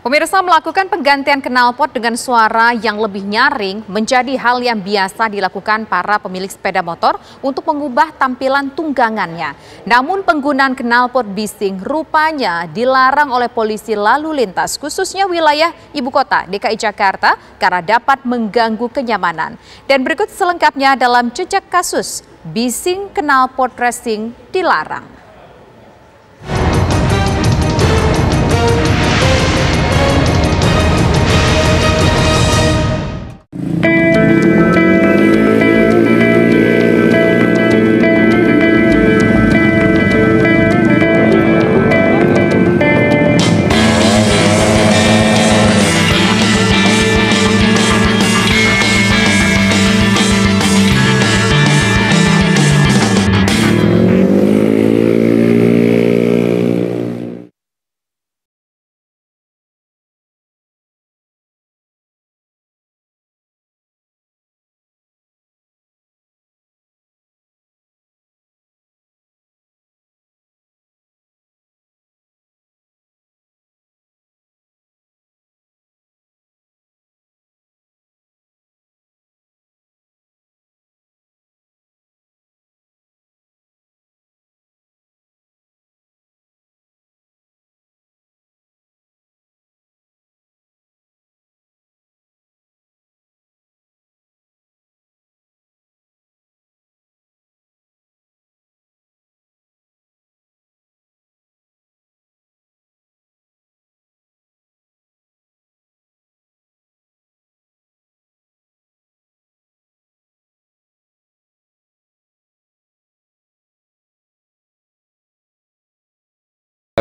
Pemirsa, melakukan penggantian knalpot dengan suara yang lebih nyaring menjadi hal yang biasa dilakukan para pemilik sepeda motor untuk mengubah tampilan tunggangannya. Namun penggunaan knalpot bising rupanya dilarang oleh polisi lalu lintas, khususnya wilayah ibu kota DKI Jakarta karena dapat mengganggu kenyamanan. Dan berikut selengkapnya dalam jejak kasus bising knalpot racing dilarang.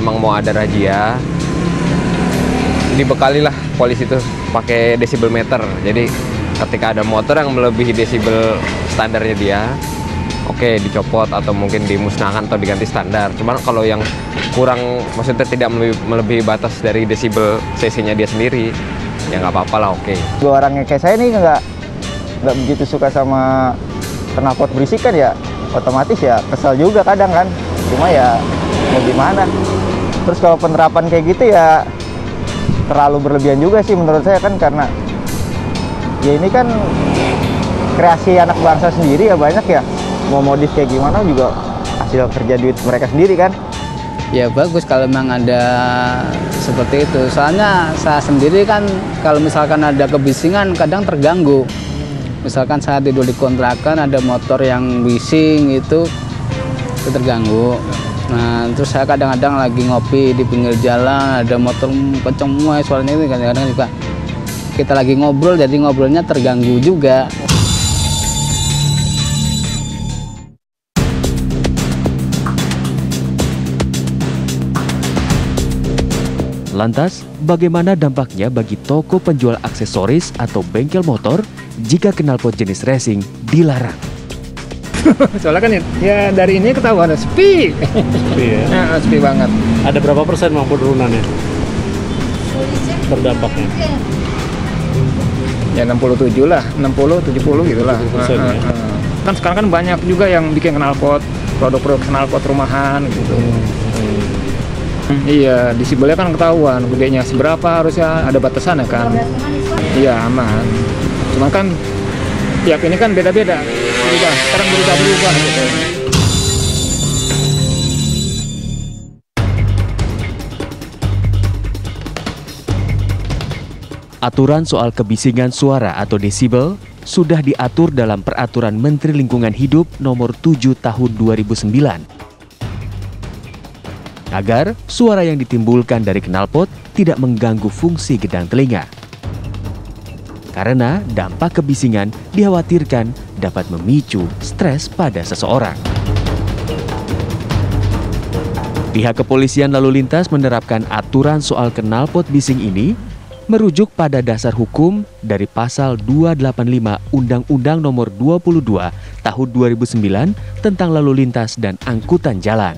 Emang mau ada razia, dibekalilah polisi itu pakai desibel meter. Jadi ketika ada motor yang melebihi desibel standarnya dia, oke dicopot atau mungkin dimusnahkan atau diganti standar. Cuman kalau yang kurang, maksudnya tidak melebihi batas dari desibel cc-nya dia sendiri, ya nggak apa-apa lah, oke. Dua orangnya kayak saya nih nggak begitu suka sama knalpot berisik kan, ya otomatis ya kesel juga kadang kan. Cuma ya mau gimana. Terus kalau penerapan kayak gitu ya terlalu berlebihan juga sih menurut saya kan, karena ya ini kan kreasi anak bangsa sendiri ya, banyak ya, mau modif kayak gimana juga hasil kerja duit mereka sendiri kan. Ya bagus kalau memang ada seperti itu, soalnya saya sendiri kan kalau misalkan ada kebisingan kadang terganggu. Misalkan saya tidur di kontrakan ada motor yang bising itu terganggu. Nah, terus saya kadang-kadang lagi ngopi di pinggir jalan, ada motor kenceng suaranya itu, kadang-kadang juga kita lagi ngobrol, jadi ngobrolnya terganggu juga. Lantas, bagaimana dampaknya bagi toko penjual aksesoris atau bengkel motor jika knalpot jenis racing dilarang? Soalnya kan ya dari ini ketahuan sepi. Sepi ya? Nah, sepi banget. Ada berapa persen bang penurunannya? Berdampaknya? Ya 67 lah, 60-70 gitu lah. Ya? Kan sekarang kan banyak juga yang bikin knalpot, produk-produk knalpot rumahan gitu. Iya, desibelnya kan ketahuan, gedenya seberapa, harusnya ada batasannya kan. Iya, aman. Cuma kan tiap ini kan beda-beda. Sekarang berubah gitu. Aturan soal kebisingan suara atau desibel sudah diatur dalam Peraturan Menteri Lingkungan Hidup Nomor 7 Tahun 2009. Agar suara yang ditimbulkan dari knalpot tidak mengganggu fungsi gedang telinga. Karena dampak kebisingan dikhawatirkan dapat memicu stres pada seseorang. Pihak kepolisian lalu lintas menerapkan aturan soal knalpot bising ini merujuk pada dasar hukum dari pasal 285 Undang-Undang Nomor 22 Tahun 2009 tentang lalu lintas dan angkutan jalan,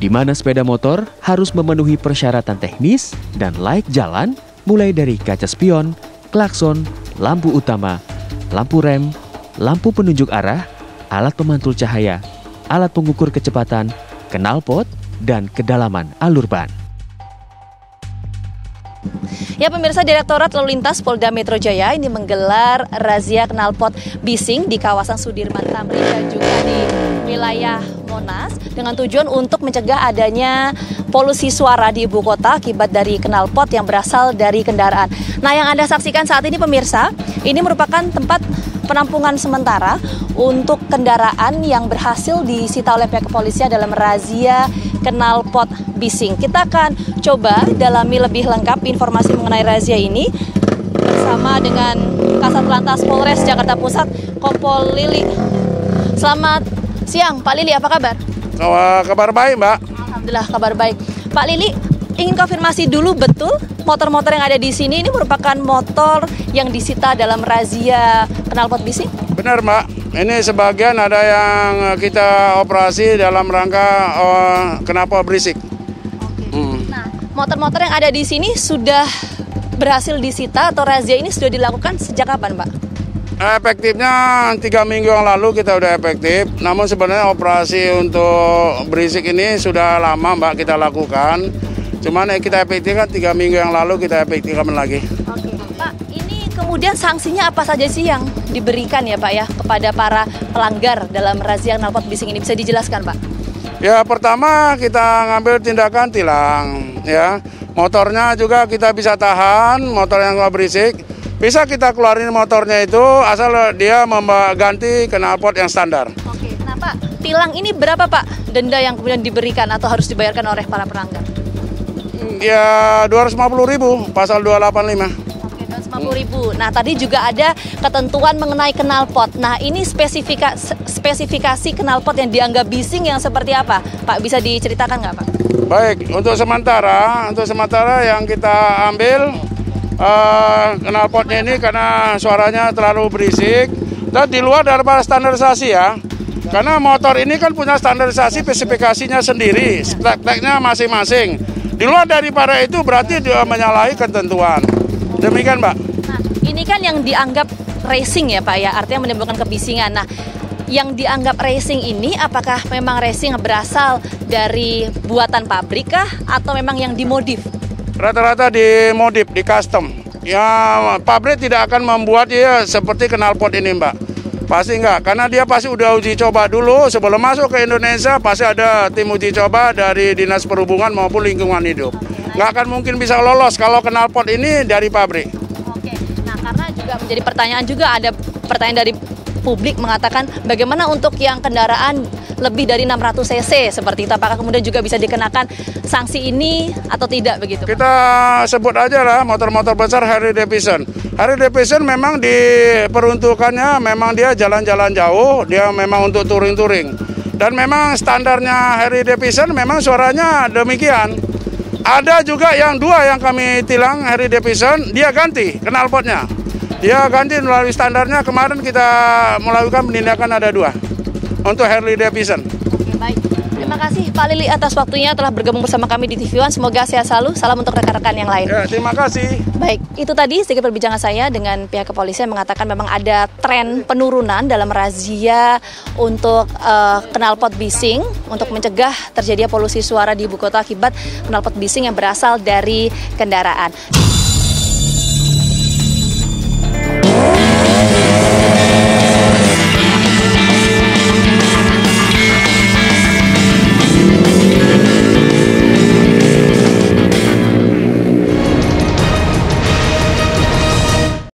di mana sepeda motor harus memenuhi persyaratan teknis dan layak jalan mulai dari kaca spion, klakson, lampu utama, lampu rem, lampu penunjuk arah, alat pemantul cahaya, alat pengukur kecepatan, knalpot, dan kedalaman alur ban. Ya pemirsa, Direktorat Lalu Lintas Polda Metro Jaya ini menggelar razia knalpot bising di kawasan Sudirman Tamrin dan juga di wilayah Monas dengan tujuan untuk mencegah adanya polusi suara di ibu kota akibat dari knalpot yang berasal dari kendaraan. Nah, yang Anda saksikan saat ini pemirsa, ini merupakan tempat penampungan sementara untuk kendaraan yang berhasil disita oleh pihak kepolisian dalam razia knalpot bising. Kita akan coba dalami lebih lengkap informasi mengenai razia ini bersama dengan Kasat Lantas Polres Jakarta Pusat, Kompol Lili. Selamat siang, Pak Lili, apa kabar? Kabar baik, Mbak. Alhamdulillah, kabar baik. Pak Lili, ingin konfirmasi dulu, betul motor-motor yang ada di sini ini merupakan motor yang disita dalam razia knalpot bising? Benar, Mbak. Ini sebagian ada yang kita operasi dalam rangka knalpot berisik. Nah, motor-motor yang ada di sini sudah berhasil disita atau razia ini sudah dilakukan sejak kapan, Pak? Efektifnya 3 minggu yang lalu kita udah efektif. Namun sebenarnya operasi untuk berisik ini sudah lama, Mbak, kita lakukan. Cuman kita efektifkan 3 minggu yang lalu kita efektifkan lagi. Oke, Pak, ini kemudian sanksinya apa saja sih yang diberikan ya, Pak, ya kepada para pelanggar dalam razia knalpot bising ini? Bisa dijelaskan, Pak? Ya, pertama kita ngambil tindakan tilang, ya. Motornya juga kita bisa tahan, motor yang berisik. Bisa kita keluarin motornya itu asal dia ganti knalpot yang standar. Oke, nah Pak, tilang ini berapa, Pak, denda yang kemudian diberikan atau harus dibayarkan oleh para pelanggar? Ya 250.000, pasal 285. Oke, 250.000. Nah, tadi juga ada ketentuan mengenai knalpot. Nah, ini spesifikasi knalpot yang dianggap bising yang seperti apa? Pak, bisa diceritakan nggak, Pak? Baik, untuk sementara yang kita ambil knalpotnya ini karena suaranya terlalu berisik dan di luar daripada standarisasi ya. Karena motor ini kan punya standarisasi spesifikasinya sendiri, spek-speknya masing-masing. Di luar daripada itu berarti dia menyalahi ketentuan. Demikian, Mbak. Nah, ini kan yang dianggap racing ya, Pak, ya, artinya menimbulkan kebisingan. Nah, yang dianggap racing ini apakah memang racing berasal dari buatan pabrik kah atau memang yang dimodif? Rata-rata dimodif, di custom. Ya, pabrik tidak akan membuat dia seperti knalpot ini, Mbak. Pasti enggak, karena dia pasti udah uji coba dulu sebelum masuk ke Indonesia, pasti ada tim uji coba dari Dinas Perhubungan maupun Lingkungan Hidup. Nggak akan mungkin bisa lolos kalau knalpot ini dari pabrik. Oke, nah karena juga menjadi pertanyaan juga, ada pertanyaan dari publik mengatakan bagaimana untuk yang kendaraan lebih dari 600 cc seperti itu, apakah kemudian juga bisa dikenakan sanksi ini atau tidak begitu? Kita sebut aja lah motor-motor besar Harley Davidson. Harley Davidson memang diperuntukannya memang dia jalan-jalan jauh, dia memang untuk touring-touring. Dan memang standarnya Harley Davidson memang suaranya demikian. Ada juga yang dua yang kami tilang Harley Davidson, dia ganti knalpotnya. Dia ganti melalui standarnya, kemarin kita melakukan penindakan ada 2 untuk Harley Davidson. Oke, baik. Terima kasih Pak Lili atas waktunya telah bergabung bersama kami di TV One. Semoga sehat selalu. Salam untuk rekan-rekan yang lain. Ya, terima kasih. Baik, itu tadi sedikit perbincangan saya dengan pihak kepolisian mengatakan memang ada tren penurunan dalam razia untuk knalpot bising untuk mencegah terjadinya polusi suara di ibu kota akibat knalpot bising yang berasal dari kendaraan.